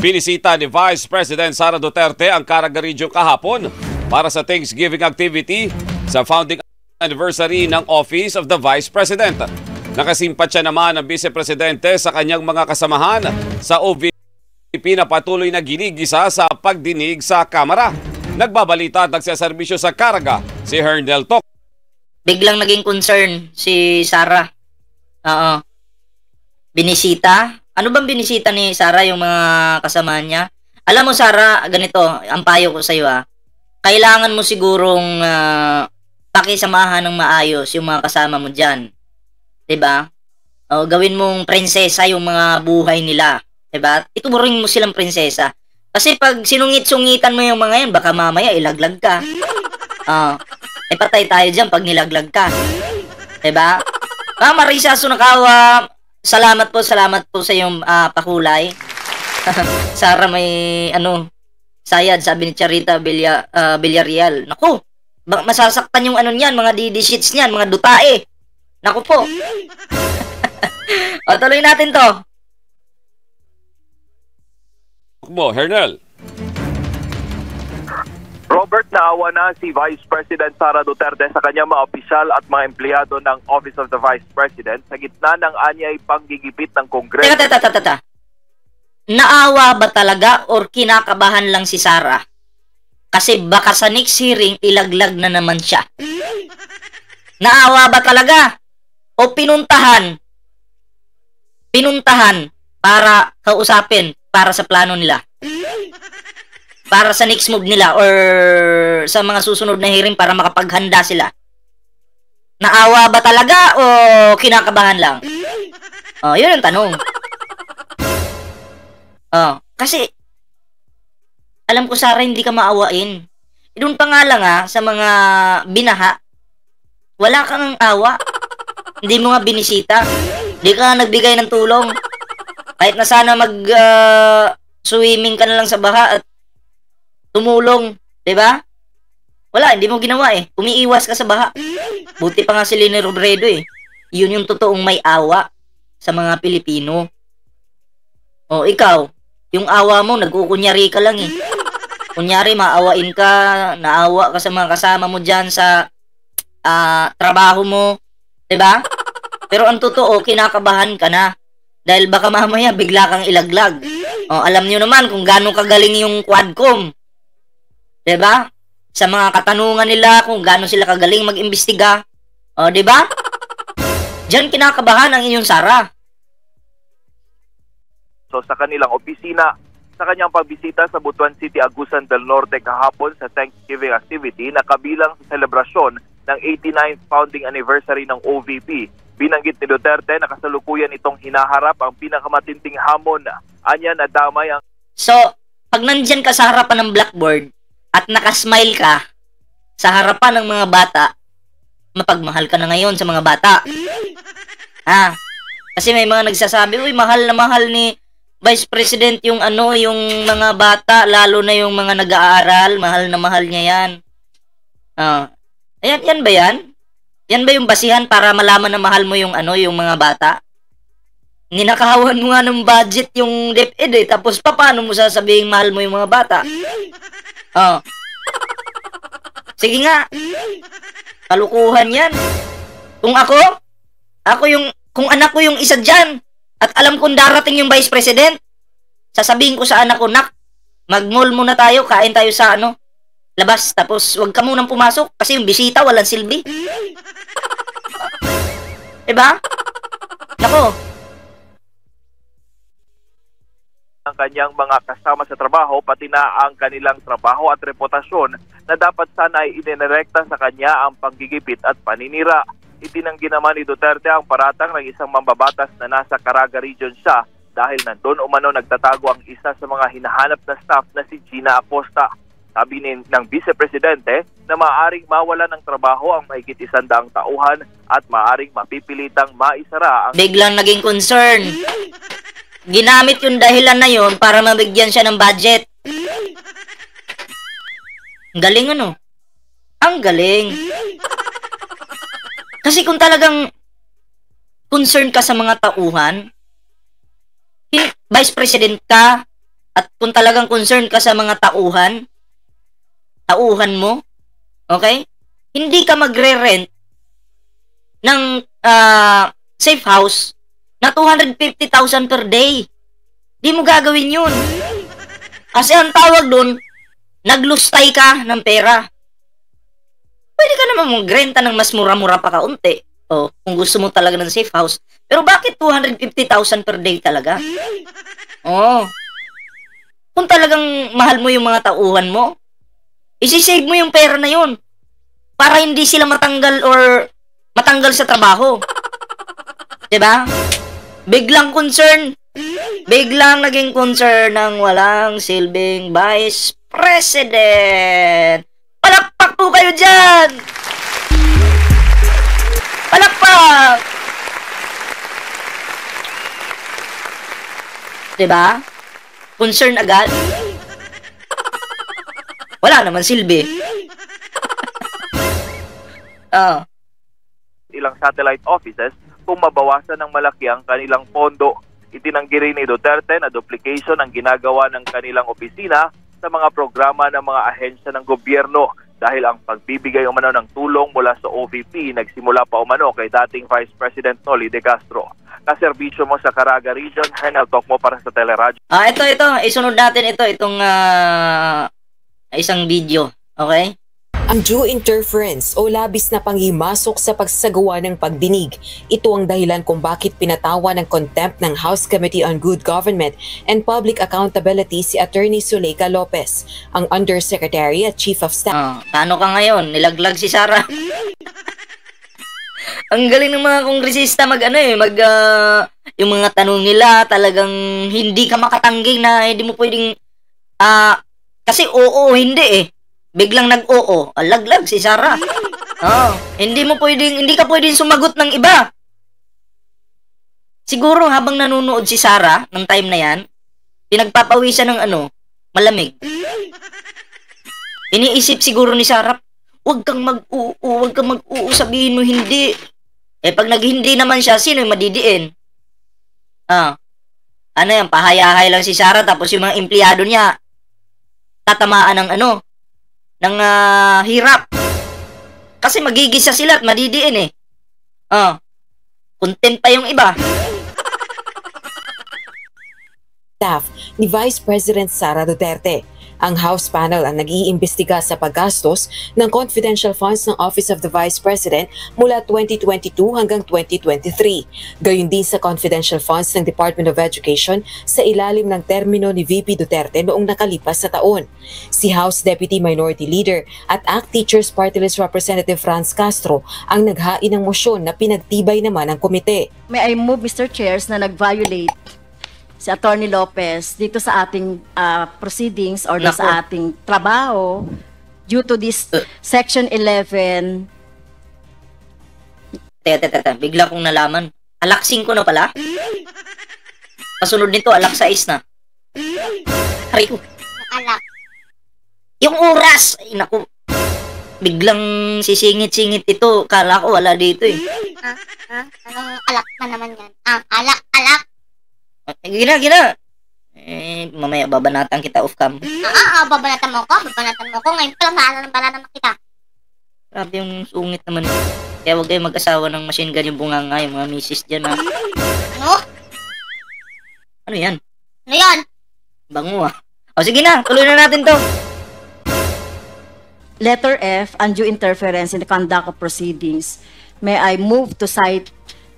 Binisita ni Vice President Sara Duterte ang Caraga Region kahapon para sa Thanksgiving activity sa founding anniversary ng Office of the Vice President. Nakasimpatya naman ang Vice Presidente sa kanyang mga kasamahan sa OVP na patuloy na ginigisa sa pagdinig sa Kamara. Nagbabalita at nagsaserbisyo sa Caraga si Hernel Tok. Biglang naging concern si Sara. Oo. Binisita. Ano bang binisita ni Sara yung mga kasama niya? Alam mo Sara, ganito, ang payo ko sa iyo kailangan mo sigurong pakisamahan ng maayos yung mga kasama mo diyan. 'Di ba? O gawin mong prinsesa yung mga buhay nila, 'di ba? Ituruin mo silang prinsesa. Kasi pag sinungit-sungitan mo yung mga yan, baka mamaya ilaglag ka. Patay tayo diyan pag nilaglag ka. 'Di ba? Marisa Sunakawa, salamat po sa iyong pakulay. Sara may sayad, sabi ni Charita Villarreal. Naku, masasaktan yung niyan, mga DD sheets niyan, mga dutae. Naku po. O, tuloy natin to. Mo, Hernel. Robert, naawa na si Vice President Sara Duterte sa kanyang mga opisyal at mga empleyado ng Office of the Vice President sa gitna ng anyay panggigipit ng Kongreso. Teka. Naawa ba talaga or kinakabahan lang si Sara? Kasi baka sa next hearing, ilaglag na naman siya. Naawa ba talaga? O pinuntahan para kausapin para sa plano nila? Para sa next move nila or sa mga susunod na hearing para makapaghanda sila. Naawa ba talaga o kinakabahan lang? Yun ang tanong. Kasi alam ko Sara hindi ka maawain. Doon pa nga lang sa mga binaha, wala kang awa. Hindi mo nga binisita. Hindi ka nagbigay ng tulong. Kahit na sana swimming ka na lang sa baha at tumulong, 'di ba? Wala, hindi mo ginawa Umiiwas ka sa baha. Buti pa nga si Leni Robredo Yun yung totoong may awa sa mga Pilipino. Ikaw, yung awa mo nagkukunyari ka lang Kunyari maawain ka, naawa ka sa mga kasama mo diyan sa trabaho mo, 'di ba? Pero ang totoo, kinakabahan ka na dahil baka mamaya bigla kang ilaglag. Alam niyo naman kung gaano kagaling yung Quadcom. 'Di ba? Sa mga katanungan nila kung gaano sila kagaling mag-imbestiga. 'Di ba? Diyan kinakabahan ang inyong Sara. So sa kanilang opisina, sa kanyang pagbisita sa Butuan City, Agusan del Norte kahapon sa Thanksgiving activity na kabilang sa selebrasyon ng 89th founding anniversary ng OVP. Binanggit ni Duterte na kasalukuyan itong hinaharap ang pinakamatinding hamon. Anya na damay ang... So, pag nandyan ka sa harapan ng blackboard at nakasmile ka sa harapan ng mga bata, mapagmahal ka na ngayon sa mga bata. Kasi may mga nagsasabi, uy, mahal na mahal ni Vice President yung yung mga bata, lalo na yung mga nag-aaral, mahal na mahal niya yan. Yan ba yan? Yan ba yung basihan para malaman na mahal mo yung yung mga bata? Ninakahawan mo nga ng budget yung DepEd tapos paano mo sasabihin mahal mo yung mga bata? Sige nga. Kalukuhan yan. Kung kung anak ko yung isa dyan, at alam kong darating yung Vice President, sasabihin ko sa anak ko, nak, mag-mall muna tayo, kain tayo sa labas, tapos wag ka munang pumasok kasi yung bisita walang silbi. Diba? Nako. Ang kanyang mga kasama sa trabaho, pati na ang kanilang trabaho at reputasyon na dapat sana ay inirekta sa kanya ang panggigipit at paninira. Itinanggi naman ni Duterte ang paratang ng isang mambabatas na nasa Caraga Region siya dahil nandun umano nagtatago ang isa sa mga hinahanap na staff na si Gina Acosta. Sabi ng Vice Presidente na maaaring mawala ng trabaho ang mahigit 100 tauhan at maaaring mapipilitang maisara ang... Biglang naging concern. Ginamit yung dahilan na yun para mabigyan siya ng budget. Ang galing Ang galing. Kasi kung talagang concerned ka sa mga tauhan, Vice President ka, at kung talagang concerned ka sa mga tauhan mo, okay? Hindi ka magre-rent ng safe house na 250,000 per day. Di mo gagawin yun. Kasi ang tawag doon, naglustay ka ng pera. Pwede ka naman magrenta ng mas mura-mura pa kaunti. O, kung gusto mo talaga ng safe house. Pero bakit 250,000 per day talaga? Oh. Kung talagang mahal mo yung mga tauhan mo, isisave mo yung pera na yun para hindi sila matanggal sa trabaho. Diba? Biglang naging concern ng walang silbing Vice President. Palakpak po kayo dyan! Palakpak! Diba? Concern agad. Wala naman silbi. Ilang satellite offices kung mabawasan ng malaki ang kanilang pondo. Itinanggi rin ni Duterte na duplication ang ginagawa ng kanilang opisina sa mga programa ng mga ahensya ng gobyerno dahil ang pagbibigay umano ng tulong mula sa OVP nagsimula pa umano kay dating Vice President Noli de Castro. Kaserbisyo mo sa Caraga Region, Henel Talk mo para sa Teleradyo. Ito. Isunod natin itong isang video. Okay? Ang due interference o labis na panghimasok sa pagsasagawa ng pagdinig. Ito ang dahilan kung bakit pinatawa ng contempt ng House Committee on Good Government and Public Accountability si Attorney Zuleika Lopez, ang Undersecretary at Chief of Staff. Paano ka ngayon? Nilaglag si Sara. Ang galing ng mga kongresista yung mga tanong nila talagang hindi ka makatanggi na hindi mo pwedeng kasi hindi biglang nag-oo, laglag si Sara. Hindi ka pwedeng sumagot ng iba. Siguro habang nanonood si Sara ng time na yan, pinagpapawisan ng malamig. Iniisip siguro ni Sara, huwag kang mag-oo, sabihin mo hindi. Pag nag-hindi naman siya, sino yung madidiin? Pahayahay lang si Sara, tapos yung mga empleyado niya, tatamaan ng hirap. Kasi magigisa sila at madidiin content pa yung iba. Staff ni Vice President Sara Duterte. Ang House panel ang nag-iimbestiga sa paggastos ng confidential funds ng Office of the Vice President mula 2022 hanggang 2023. Gayon din sa confidential funds ng Department of Education sa ilalim ng termino ni VP Duterte noong nakalipas na taon. Si House Deputy Minority Leader at ACT Teachers Party List Representative Franz Castro ang naghain ng motion na pinagtibay naman ng komite. May I move, Mr. Chairs, na nag-violate si Attorney Lopez dito sa ating proceedings or sa ating trabaho due to this Section 11. Bigla kong nalaman. Alak 5 na pala? Kasunod nito, alak 6 na. Hari ko. Alak. Yung oras! Ay, naku. Biglang sisingit-singit ito. Kala ko wala dito Anong alak na naman yan? Alak. Gina. Mamaya babanatan kita off cam. Babanatan mo ko. Ngayon pa lang naalala kita. Grabe yung sungit naman. Kaya huwag kayo mag-asawa ng machine gun yung bunganga, yung mga misis dyan Ano? Ano yan? Ano yan? Bango sige na, tuloy na natin to. Letter F, undue interference in the conduct of proceedings. May I move to cite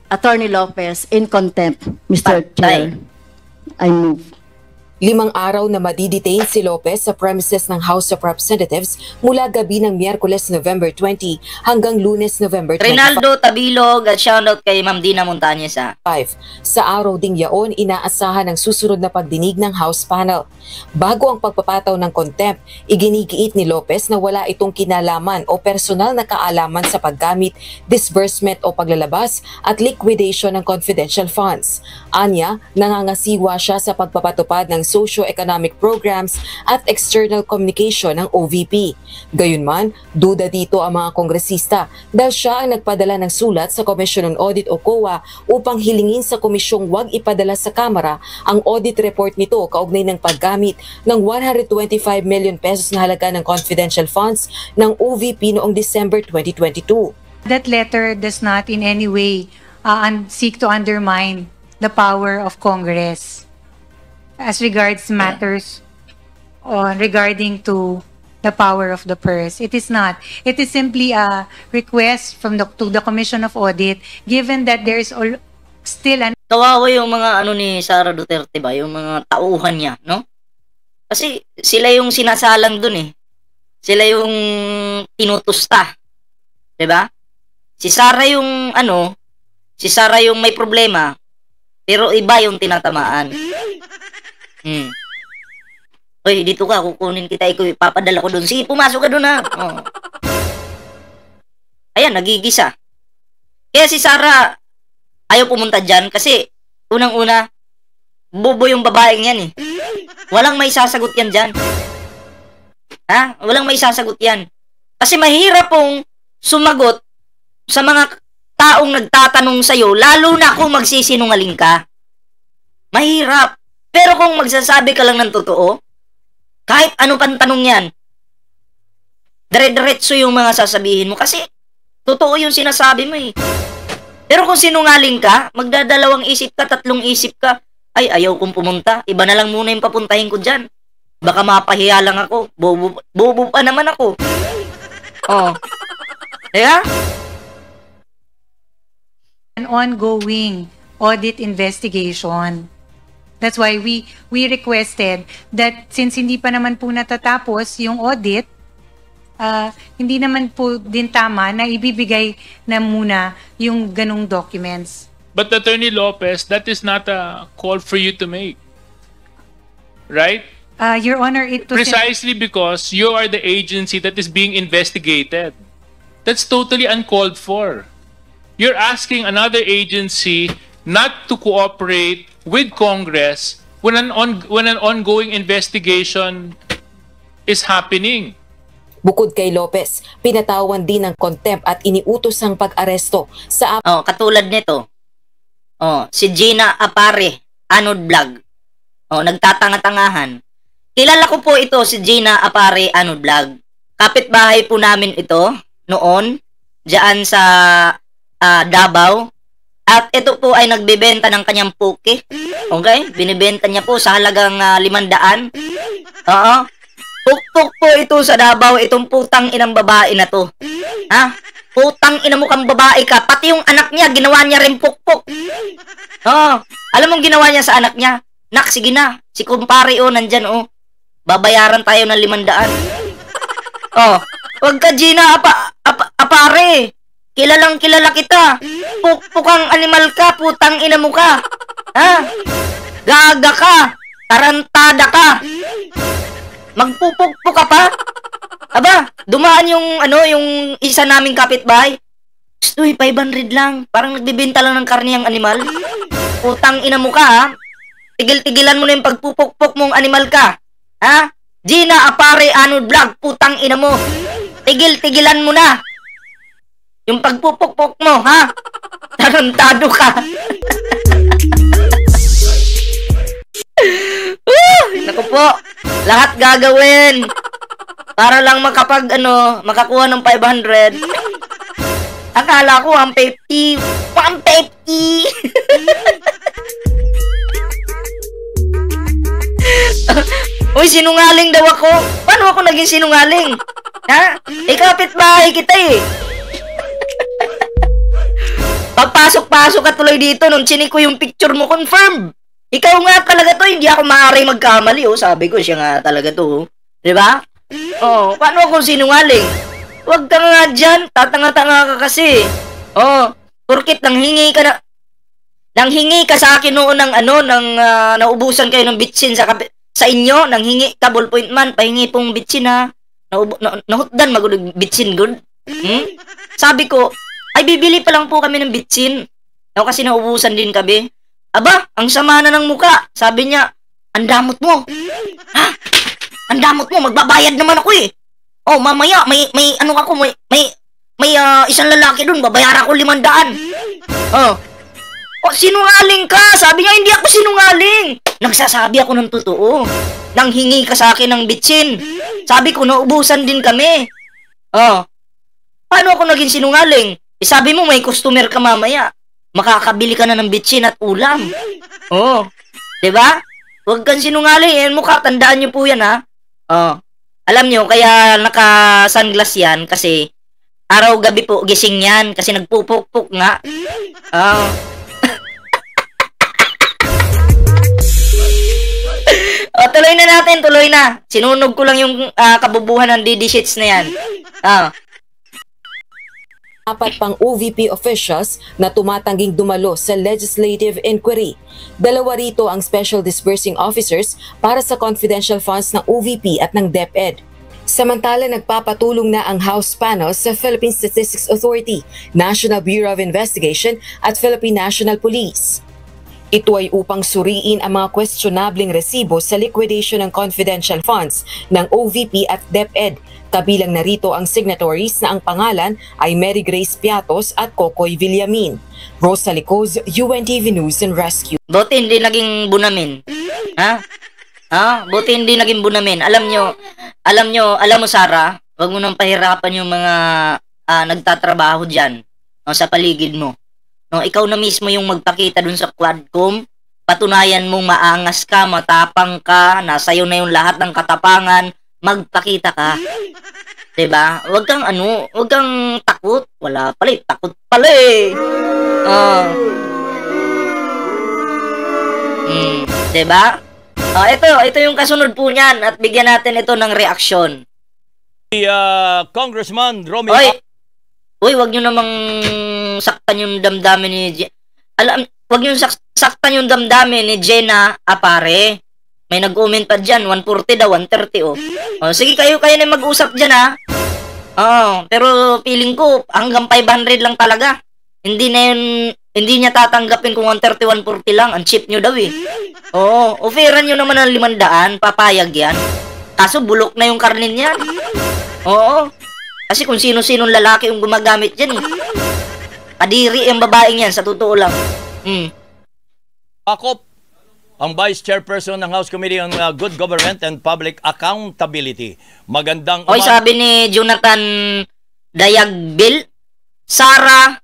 Attorney Lopez in contempt, Mr. Chair. I move. 5 araw na madidetain si Lopez sa premises ng House of Representatives mula gabi ng Miyerkules, November 20 hanggang Lunes, November 25. Rinaldo Tabilog at shoutout kay Ma'am Dina Montañez Sa araw ding yaon, inaasahan ang susunod na pagdinig ng House panel. Bago ang pagpapataw ng contempt, iginigiit ni Lopez na wala itong kinalaman o personal na kaalaman sa paggamit, disbursement o paglalabas at liquidation ng confidential funds. Anya, nangangasiwa siya sa pagpapatupad ng socio-economic programs at external communication ng OVP. Gayunman, duda dito ang mga kongresista dahil siya ang nagpadala ng sulat sa Commission on Audit o COA upang hilingin sa komisyong huwag ipadala sa Kamara ang audit report nito kaugnay ng paggamit ng 125 million pesos na halaga ng confidential funds ng OVP noong December 2022. That letter does not in any way seek to undermine the power of Congress as regards matters regarding to the power of the purse. It is not. It is simply a request from to the Commission of Audit, given that there is still an... Kawawa yung mga ni Sara Duterte ba, yung mga tauhan niya, no? Kasi sila yung sinasalang dun eh. Sila yung tinutusta. 'Di ba? Si Sara yung si Sara yung may problema, pero iba yung tinatamaan. Hoy, dito ka, kukunin kita, ipapadala ko doon. Sige, pumasok ka doon ha. Oh. Ayan, nagigisa. Kaya si Sara, ayaw pumunta dyan kasi, unang-una, bobo yung babaeng yan eh. Walang may sasagot yan dyan. Ha? Walang may sasagot yan. Kasi mahirap pong sumagot sa mga taong nagtatanong sa'yo, lalo na kung magsisinungaling ka. Mahirap. Pero kung magsasabi ka lang ng totoo, kahit ano pang tanong yan, dire-diretso yung mga sasabihin mo kasi totoo yung sinasabi mo eh. Pero kung sinungaling ka, magdadalawang isip ka, tatlong isip ka, ay ayaw kong pumunta, iba na lang muna yung papuntahin ko dyan. Baka mapahiya lang ako, bobo pa naman ako. Oh. Kaya? An ongoing audit investigation. That's why we requested that since hindi pa naman po natatapos yung audit, hindi naman po din tama na ibibigay na muna yung ganong documents. But Attorney Lopez, that is not a call for you to make. Right? Your Honor, it was... Precisely because you are the agency that is being investigated. That's totally uncalled for. You're asking another agency not to cooperate with Congress when an ongoing investigation is happening. Bukod kay Lopez, pinatawan din ng contempt at iniutos ang pag-aresto sa... katulad nito. Si Gina Apare, Anod Vlog. Nagtatanga-tangahan. Kilala ko po ito, si Gina Apare, Anod Vlog. Kapitbahay po namin ito noon, diyan sa Davao. At ito po ay nagbebenta ng kanyang puke. Okay? Binibenta niya po sa halagang 500. Oo. Pukpuk po ito sa Davao, itong putang inang babae na to. Ha? Putang ina mo kang babae ka. Pati yung anak niya, ginawa niya rin pukpuk. Oo. Alam mong ginawa niya sa anak niya? Nak, sige na. Si kumpare nandyan babayaran tayo ng 500. Wag ka Gina, apare. Kilalang kilala kita. Pukpukang animal ka, putang ina mo ka. Ha? Gaga ka. Tarantada ka. Magpupukpuk ka pa? Aba, dumaan yung isa naming kapitbahay. Uy, 500 lang. Parang nagbibenta lang ng karne ang animal. Putang ina mo ka, ha? Tigil-tigilan mo na yung pagpupukpuk mong animal ka. Ha? Gina Apare Anod Vlog, putang ina mo. Tigil-tigilan mo na. Yung pagpupukpuk mo, ha? Tarantado ka. Naku po, lahat gagawin para lang makakuha ng 500. Akala ko 150. 150. Uy, sinungaling daw ako. Paano ako naging sinungaling? Ha? Kapitbahay kita eh. Pagpasok-pasok ka tuloy dito nung chinik ko yung picture mo, confirm. Ikaw nga talaga to, hindi ako maaari magkamali, sabi ko, siya nga talaga to, di ba? Paano ako sinungaling? Huwag ka nga dyan, tatanga-tanga ka kasi. Porkit nanghingi ka sa akin noon ng naubusan kayo ng bitsin sa inyo, nanghingi ka, ballpoint man, pahingi pong bitsin ha. Nahutdan magulog bitsin good. Sabi ko, ay bibili pa lang po kami ng bitsin. Kasi naubusan din kami. Aba, ang sama na ng muka. Sabi niya, Ang damot mo. Ha? Ang damot mo, magbabayad naman ako eh. Oh, mamaya, may ano ako, may isang lalaki dun, babayaran ko 500. Oh. Oh, sinungaling ka. Sabi niya, hindi ako sinungaling. Nagsasabi ako ng totoo. Nang hingi ka sa akin ng bitsin. Sabi ko, naubusan din kami. Oh. Paano ako naging sinungaling? Eh, sabi mo, may customer ka mamaya. Makakabili ka na ng bitsin at ulam. Oh. Diba? Huwag kang sinungaling. Yan mukha, tandaan niyo po yan, ha? Oh. Alam niyo, kaya naka-sunglass yan kasi araw-gabi po gising yan kasi nagpupuk-puk nga. Oh. O, tuloy na natin, tuloy na. Sinunog ko lang yung kabubuhan ng DD sheets na yan. Apat pang OVP officials na tumatangging dumalo sa legislative inquiry. 2 rito ang special disbursing officers para sa confidential funds ng OVP at ng DepEd. Samantala, nagpapatulong na ang House panel sa Philippine Statistics Authority, National Bureau of Investigation at Philippine National Police. Ito ay upang suriin ang mga questionableng resibo sa liquidation ng confidential funds ng OVP at DepEd. Kabilang narito ang signatories na ang pangalan ay Mary Grace Piatos at Kokoy Villamin. Rosa Licoz, UNTV News and Rescue. Buti hindi naging bunamin. Ha? Buti hindi naging bunamin. Alam mo Sarah, wag mo nang pahirapan yung mga nagtatrabaho dyan, sa paligid mo. No, ikaw na mismo yung magpakita dun sa Quadcom, patunayan mong maangas ka, matapang ka, nasa iyo na yung lahat ng katapangan, magpakita ka. 'Di ba? Huwag kang takot. Wala pala, takot pala eh. 'Di ba? Ito yung kasunod po niyan at bigyan natin ito ng reaksyon. Congressman Romeo. Uy, wag niyo namang saktan yung damdamin ni wag niyo saktan yung damdamin ni Jenna Apare. May nag-comment pa diyan, 140 daw, 130 oh. Sige kayo na mag-usap diyan ha. Pero feeling ko hanggang 500 lang talaga. Hindi niya tatanggapin kung 130, 140 lang. Ang cheap niyo daw eh. Offeran niyo naman ng 500, papayag yan. Kaso bulok na yung karnin niyan. Oo. Kasi kung sino-sinong lalaki yung gumagamit dyan eh. Kadiri ang babaeng yan, sa totoo lang. Akop, ang Vice Chairperson ng House Committee on Good Government and Public Accountability. Magandang umaga. Sabi ni Jonathan Dayagbil, Sara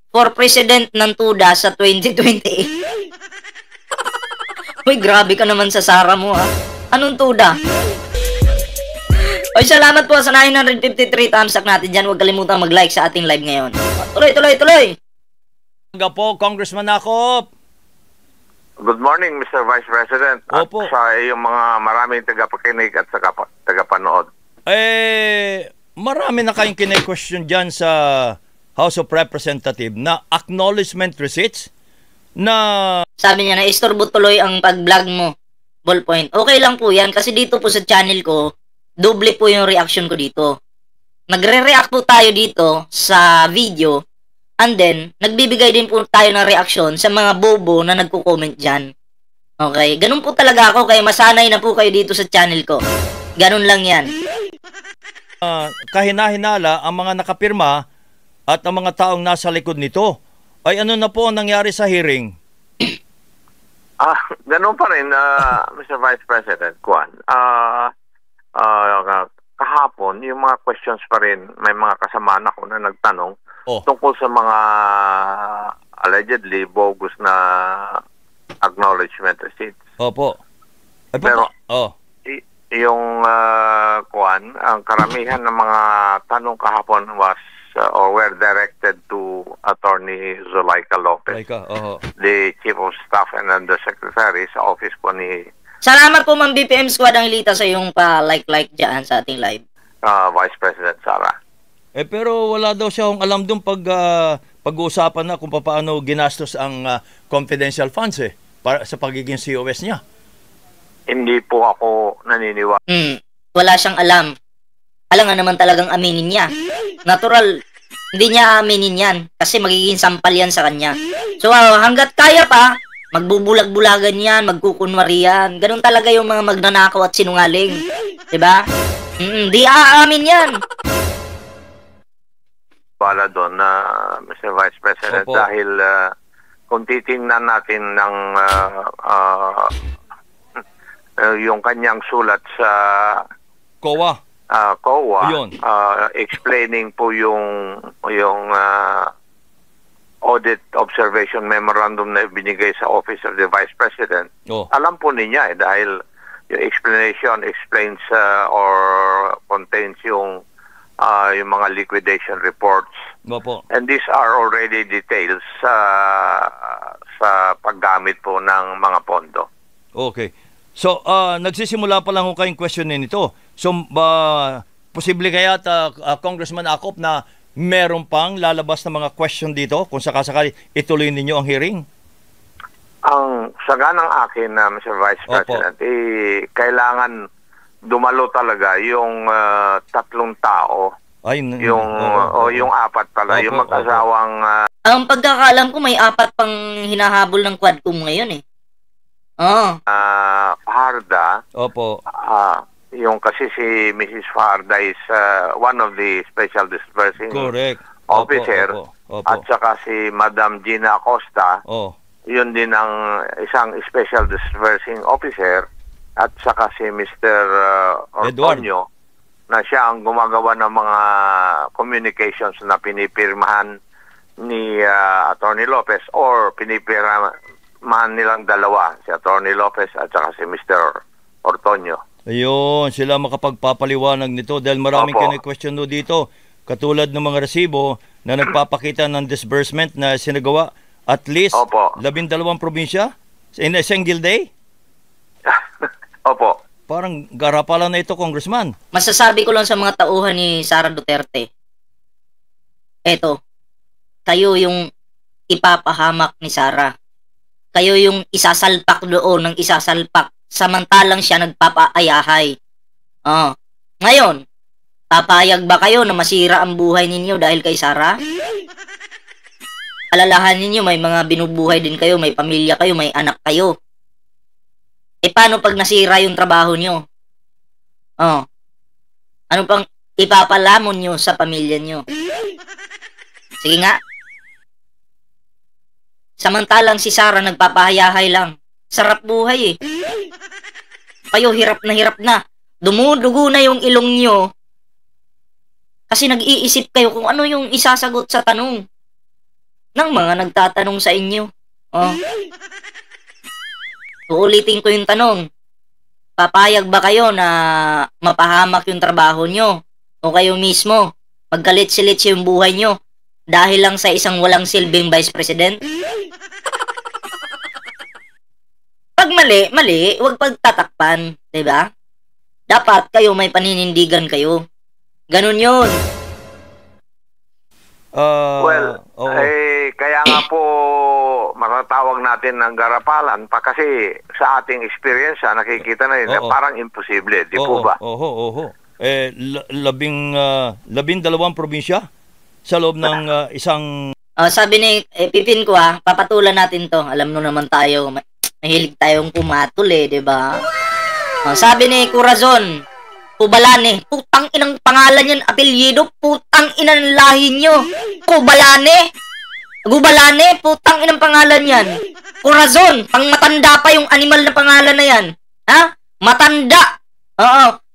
for President ng TUDA sa 2028. Uy, grabe ka naman sa Sara mo ha. Anong TUDA? Oy, salamat po sa 953 thumbs up natin dyan. Huwag kalimutang mag-like sa ating live ngayon. Tuloy! Maganda po, Congressman Akop. Good morning, Mr. Vice President. Opo. At sa iyong mga maraming tagapakinig at tagapanood. Marami na kayong kine-question dyan sa House of Representatives na acknowledgement receipts na... Sabi niya na istorbo tuloy ang pag-vlog mo. Ballpoint. Okay lang po yan kasi dito po sa channel ko, doble po yung reaction ko dito. Nagre-react po tayo dito sa video and then, nagbibigay din po tayo ng reaction sa mga bobo na nagko-comment dyan. Okay? Ganun po talaga ako kaya masanay na po kayo dito sa channel ko. Ganun lang yan. Kahina-hinala ang mga nakapirma at ang mga taong nasa likod nito. Ay ano na po ang nangyari sa hearing? Ganun pa rin, Mr. Vice President Juan. Kahapon, yung mga questions pa rin, may mga kasamaan ako na nagtanong tungkol sa mga allegedly bogus na acknowledgement receipts. Opo. Pero, yung ang karamihan ng mga tanong kahapon was or were directed to Attorney Zulaika Lopez, the Chief of Staff and Undersecretary sa office po ni... Salamat po, Ma'am BPM Squad Angelita sa iyong pa-like dyan sa ating live. Vice President Sara. Pero wala daw siya alam doon pag-uusapan na kung paano ginastos ang confidential funds para sa pagiging COS niya. Hindi po ako naniniwala. Wala siyang alam. Alam nga naman talagang aminin niya. Natural, hindi niya aminin yan kasi magiging sampal yan sa kanya. So hanggat kaya pa, Magbubulag-bulagan yan, magkukunwari yan. Ganun talaga yung mga magnanakaw at sinungaling. Diba? Di aamin yan. Wala doon na Mr. Vice President. Opo. Dahil kung titingnan natin ng yung kanyang sulat sa COA. COA, Ayun. explaining po yung audit observation memorandum na binigay sa Office of the Vice President. Oh. Alam po niya dahil yung explanation explains or contains yung mga liquidation reports. Opo. And these are already details sa paggamit po ng mga pondo. Okay. So, nagsisimula pa lang ho kayong questionin ito. So, posible kaya Congressman Acop na meron pang lalabas na mga question dito kung sakasakali ituloy ninyo ang hearing? Ang saga ng akin na Mr. Vice President, kailangan dumalo talaga yung tatlong tao. Ay, yung apat pala, yung mag-asawang Ang pagkakaalam ko may 4 pang hinahabol ng Quadcom ngayon eh. Fajarda. Opo. Yung kasi si Mrs. Fajarda is one of the special disbursing Correct. officer. Opo. At saka si Madam Gina Acosta. Oh. Yun din ang isang special disbursing officer. At saka si Mr. Ortonio na siya ang gumagawa ng mga communications na pinipirmahan ni Attorney Lopez or pinipirmahan nilang dalawa, si Attorney Lopez at saka si Mr. Ortonio. Ayun, sila makapagpapaliwanag nito dahil maraming kine-question no dito. Katulad ng mga resibo na nagpapakita ng disbursement na sinagawa at least 12 probinsya in a single day? Opo. Parang garapalan na ito, Congressman. Masasabi ko lang sa mga tauhan ni Sara Duterte, eto, kayo yung ipapahamak ni Sara. Kayo yung isasalpak doon ng isasalpak samantalang siya nagpapaayahay. Ngayon, papayag ba kayo na masira ang buhay ninyo dahil kay Sara? Alalahanin ninyo, may mga binubuhay din kayo, may pamilya kayo, may anak kayo. Paano pag nasira yung trabaho nyo? Ano pang ipapalamon nyo sa pamilya nyo? Sige nga. Samantalang si Sara nagpapahayahay lang. Sarap buhay eh. Kayo hirap na. Dumudugo na yung ilong nyo. Kasi nag-iisip kayo kung ano yung isasagot sa tanong ng mga nagtatanong sa inyo. Uulitin ko yung tanong. Papayag ba kayo na mapahamak yung trabaho nyo? O kayo mismo magkalit-silit yung buhay nyo dahil lang sa isang walang silbing Vice President? Pag mali, huwag pagtatakpan, diba? Dapat kayo may paninindigan kayo. Ganun yun. Kaya nga po matatawag natin ng garapalan pa kasi sa ating experience nakikita na yun, parang imposible, di po ba? Labindalawang probinsya sa loob ng isang... sabi ni Pipin ko papatulan natin to. Alam mo naman tayo, mahilig tayong pumatol diba? Sabi ni Corazon, Kubalane, putang inang pangalan yan, apelyido, putang inang lahi nyo. Gubalane, putang inang pangalan yan. Corazon, pang matanda pa yung animal na pangalan na yan. Matanda.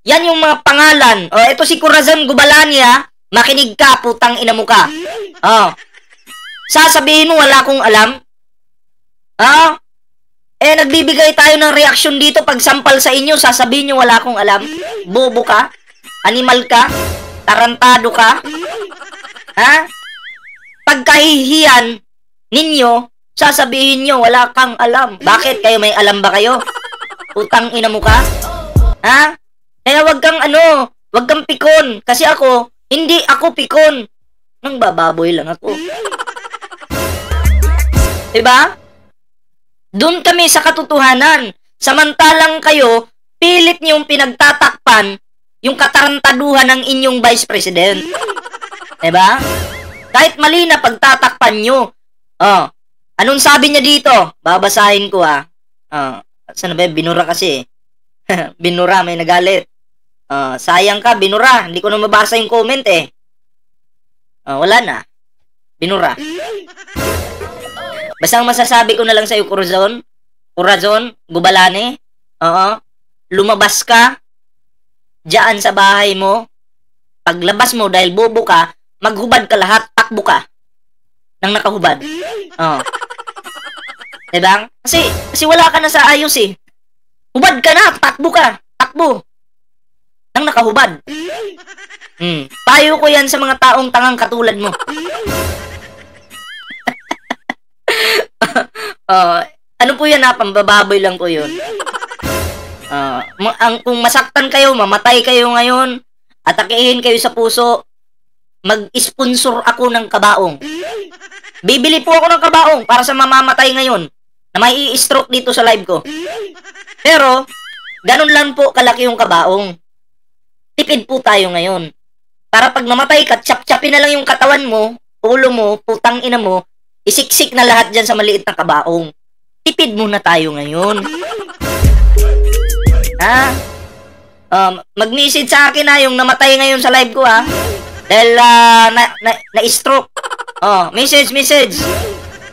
Yan yung mga pangalan. Ito si Corazon Gubalane makinig ka, putang ina mo ka. Sasabihin mo wala akong alam? Nagbibigay tayo ng reaksyon dito pag sampal sa inyo, sasabihin nyo wala akong alam. Bobo ka? Animal ka? Tarantado ka? Pagkahihiyan ninyo, sasabihin nyo wala kang alam. Bakit? Kayo may alam ba kayo? Putang ina mo ka? Kaya wag kang pikon. Kasi ako, hindi ako pikon. Nang bababoy lang ako. Diba? Doon kami sa katotohanan. Samantalang kayo, pilit niyong pinagtatakpan yung katarantaduhan ng inyong Vice President. Diba? Kahit mali na pagtatakpan nyo. Anong sabi niya dito? Babasahin ko ha. Saan ba? Binura kasi binura, may nagalit. Sayang ka, binura. Hindi ko na mabasa yung comment eh. Wala na. Binura. Basta ang masasabi ko na lang sa'yo, Corazon, Gubalane, lumabas ka dyan sa bahay mo. Paglabas mo, dahil bobo ka, maghubad ka lahat, takbo ka nang nakahubad. Diba? Kasi wala ka na sa ayos eh. Hubad ka na, takbo ka, takbo nang nakahubad. Payo ko yan sa mga taong tangang katulad mo. Ano po yan ha? Pambababoy lang po yun. Kung masaktan kayo, mamatay kayo ngayon, atakihin kayo sa puso, mag-sponsor ako ng kabaong. Bibili po ako ng kabaong para sa mamamatay ngayon na may i-stroke dito sa live ko. Pero, ganun lang po kalaki yung kabaong. Tipid po tayo ngayon. Para pag namatay ka, chap-chapin na lang yung katawan mo, ulo mo, putang ina mo, isiksik na lahat dyan sa maliit na kabaong. Tipid muna tayo ngayon. Mag-message sa akin yung namatay ngayon sa live ko dahil na-stroke. Message.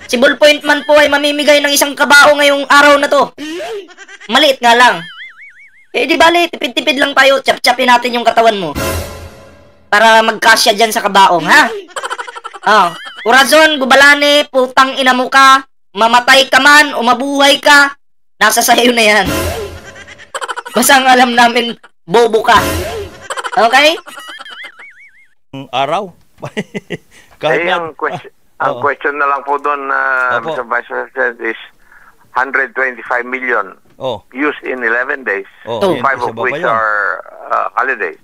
Si Ballpoint Man po ay mamimigay ng isang kabao ngayong araw na to. Maliit nga lang. Di bali, tipid-tipid lang tayo. Chap-chapin natin yung katawan mo. Para magkasya dyan sa kabaong, ha? Corazon, Gubalane, putang ina mo ka. Mamatay ka man o mabuhay ka, nasa sayo na yan. Basta ang alam namin, bobo ka. Okay? Araw? Ang question na lang po doon, Mr. Vice President, is 125 million used in 11 days, 5 of which are holidays.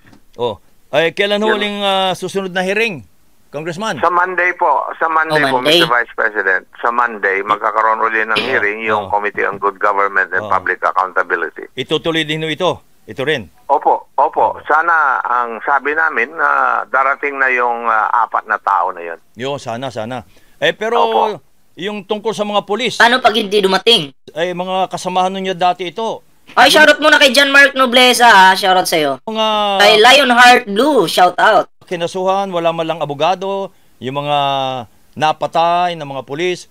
Kailan huling susunod na hearing, Congressman? Sa Monday po. Sa Monday po, Mr. Vice President. Sa Monday, magkakaroon ulit ng hearing yung Committee on Good Government and Public Accountability. Itutuloy din ito? Ito rin? Opo. Sana ang sabi namin na darating na yung 4 na tao na yun. Sana. Pero yung tungkol sa mga pulis. Ano pag hindi dumating? Mga kasamahan niyo dati ito. Shoutout muna kay John Mark Nobleza, shoutout sa'yo. Kay Lionheart Blue, shoutout. Kinasuhan, wala man lang abogado, yung mga napatay ng mga pulis.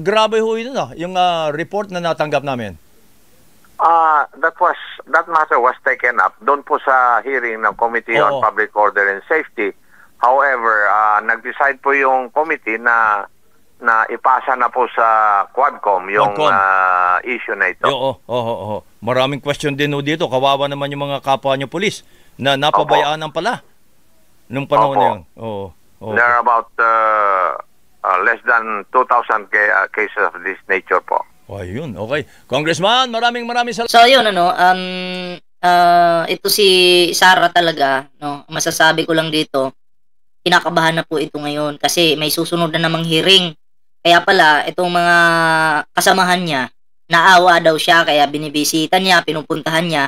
Grabe ho yun yung report na natanggap namin. That matter was taken up doon po sa hearing ng Committee on Public Order and Safety. However, nag-decide po yung committee na ipasa na po sa Quadcom yung issue na ito. Maraming question din dito. Kawawa naman yung mga kapwa nyo pulis na napabayaan ng pala nung panahon na yun. There are about less than 2,000 cases of this nature po. Ayun, okay. Congressman, maraming salamat. So yun, ito si Sara talaga, masasabi ko lang dito, kinakabahan na po ito ngayon kasi may susunod na namang hearing. Kaya pala, itong mga kasamahan niya, naawa daw siya, kaya binibisita niya, pinupuntahan niya.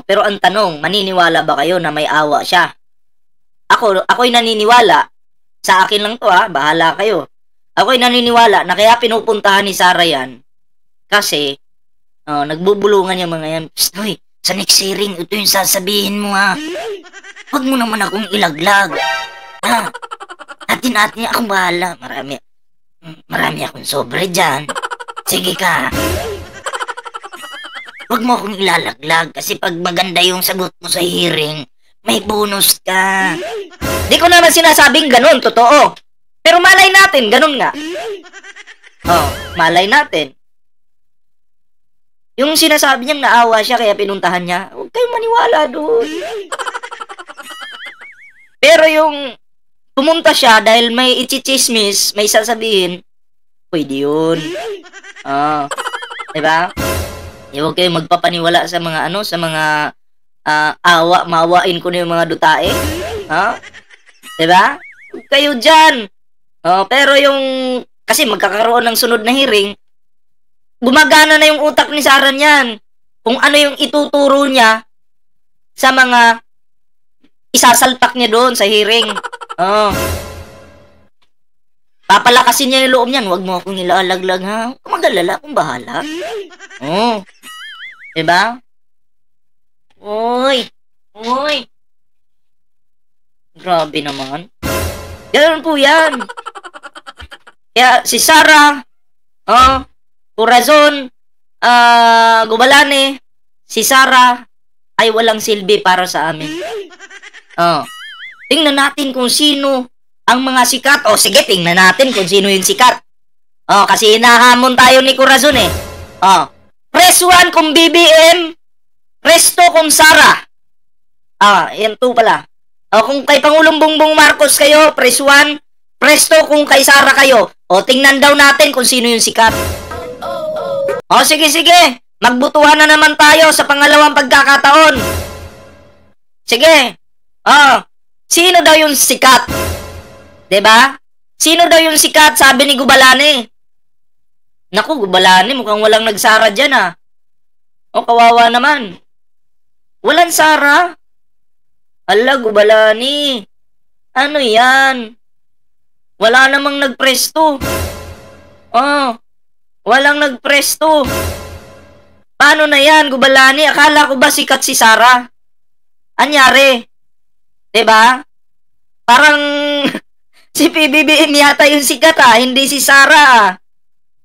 Pero ang tanong, maniniwala ba kayo na may awa siya? Ako'y naniniwala. Sa akin lang to bahala kayo. Ako'y naniniwala na kaya pinupuntahan ni Sara yan. Kasi, nagbubulungan yung mga yan. Hoy, sa next hearing, ito yung sasabihin mo Huwag mo naman akong ilaglag. Atin akong bahala. Marami akong sobre dyan. Sige ka. Huwag mo akong ilalaglag kasi pag maganda yung sagot mo sa hearing, may bonus ka. Di ko naman sinasabing ganun, totoo. Pero malay natin, ganun nga. Malay natin. Yung sinasabi niyang naawa siya kaya pinuntahan niya, huwag kayong maniwala doon. Pero yung pumunta siya dahil may ichichismis, may sasabihin, pwede yun. Diba? Huwag kayong magpapaniwala sa mga sa mga maawain ko na yung mga dutae. Diba? Huwag kayo dyan. Pero yung, kasi magkakaroon ng sunod na hearing, gumagana na yung utak ni Sara niyan. Kung ano yung ituturo niya sa mga isasalpak niya doon sa hearing. Papalakasin niya yung loob niyan. Huwag mo akong nilalaglag, ha? Huwag ka mag-alala, akong bahala. Oh. Diba? Uy. Grabe naman. Ganun po yan. Kaya si Sara, Corazon, Gubalane, si Sara ay walang silbi para sa amin. Tingnan natin kung sino ang mga sikat. Sige, tingnan natin kung sino yung sikat. Kasi hinahamon tayo ni Corazon eh. Press 1 kung BBM, press 2 kung Sara. Yan 2 pala. Kung kay Pangulong Bongbong Marcos kayo, press 1, press 2 kung kay Sara kayo. Tingnan daw natin kung sino yung sikat. Sige. Magbutuhan na naman tayo sa pangalawang pagkakataon. Sige. Sino daw yung sikat? 'Di ba? Sino daw yung sikat, sabi ni Gubalane. Naku, Gubalane, mukhang walang nagsara dyan, kawawa naman. Walang Sara? Ala, Gubalane. Ano yan? Wala namang nagpresto. Walang nagpresto. Paano na yan, Gubalane? Akala ko ba sikat si Sara? Anyari? 'Di ba? Parang si PBBM yata yung sikat, hindi si Sara.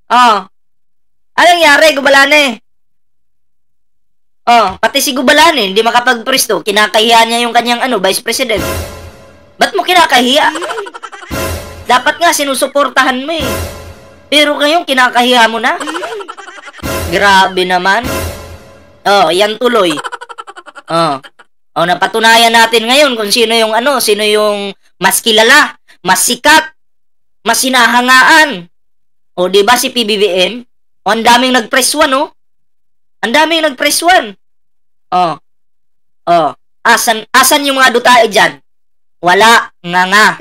Anong nangyari, Gubalane? Pati si Gubalane, hindi makapagpresto. Kinakahiya niya yung kanyang Vice President. Ba't mo kinakahiya? Dapat nga sinusuportahan mo eh. Pero ngayon, kinakahiya mo na. Grabe naman. Yan tuloy. Napatunayan natin ngayon kung sino yung sino yung mas kilala, mas sikat, mas sinahangaan. Di ba si PBBM? Ang daming nag-press 1, Ang daming nag-press 1. Asan yung mga dutae dyan? Wala, nga.